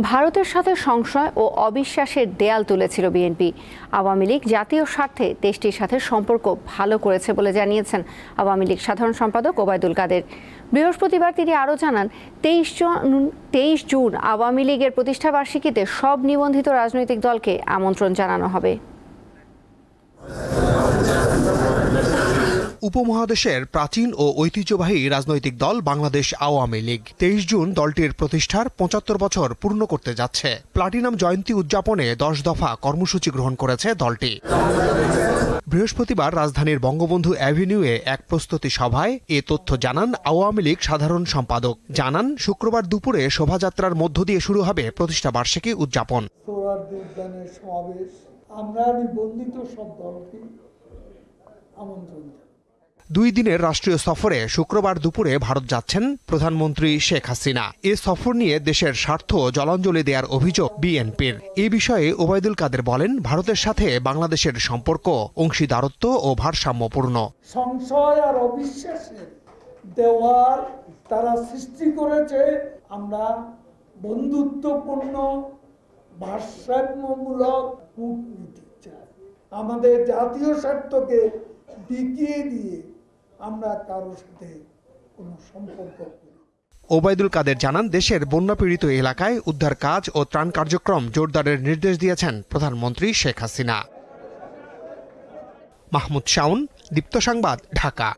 ভারতের সাথে সংশয় ও অবিশ্বাসের দেয়াল তুলেছিল বিএনপি। আওয়ামী লীগ জাতীয় স্বার্থে দেশটির সাথে সম্পর্ক ভালো করেছে বলে জানিয়েছেন আওয়ামী লীগ সাধারণ সম্পাদক ওবায়দুল কাদের। বৃহস্পতিবার তিনি আরও জানান, 23 জুন আওয়ামী লীগের প্রতিষ্ঠাবার্ষিকীতে সব নিবন্ধিত রাজনৈতিক দলকে আমন্ত্রণ জানানো হবে। উপমহাদেশের প্রাচীন ও ঐতিহ্যবাহী রাজনৈতিক দল বাংলাদেশ আওয়ামী লীগ 23 জুন দলটির প্রতিষ্ঠার ৭৫ বছর পূর্ণ করতে যাচ্ছে। প্লাটিনাম জয়ন্তী উদযাপনে 10 দফা কর্মসূচি গ্রহণ করেছে দলটি। বৃহস্পতিবার রাজধানীর বঙ্গবন্ধু অ্যাভিনিউয়ে এক প্রস্তুতি সভায় এ তথ্য জানান আওয়ামী লীগ সাধারণ সম্পাদক। জানান, শুক্রবার দুপুরে শোভাযাত্রার মধ্য দিয়ে শুরু হবে প্রতিষ্ঠাবার্ষিকী উদযাপন। আমরা নিবন্ধিত সব দলকে আমন্ত্রণ। 2 দিনের রাষ্ট্রীয় সফরে শুক্রবার দুপুরে ভারত যাচ্ছেন প্রধানমন্ত্রী শেখ হাসিনা। এ সফর নিয়ে দেশের স্বার্থ জলাঞ্জলি দেওয়ার অভিযোগ বিএনপির। এ বিষয়ে ওবায়দুল কাদের বলেন, ভারতের সাথে বাংলাদেশের সম্পর্ক অংশীদারত্ব ও ভারসাম্যপূর্ণ। সংশয় আর অবিশ্বাসের দেওয়াল তারা সৃষ্টি করেছে। আমরা বন্ধুত্বপূর্ণ ভারসাম্যমূলক কূটনীতি চাই। আমাদের জাতীয় স্বার্থকে বিকিয়ে দিয়ে আমরা কারোর সাথে কোনো সম্পর্ক করি। ওবায়দুল কাদের জানান, দেশের বন্যাপীড়িত এলাকায় উদ্ধার কাজ ও ত্রাণ কার্যক্রম জোরদারের নির্দেশ দিয়েছেন প্রধানমন্ত্রী শেখ হাসিনা। মাহমুদ শাওন, দীপ্ত সংবাদ, ঢাকা।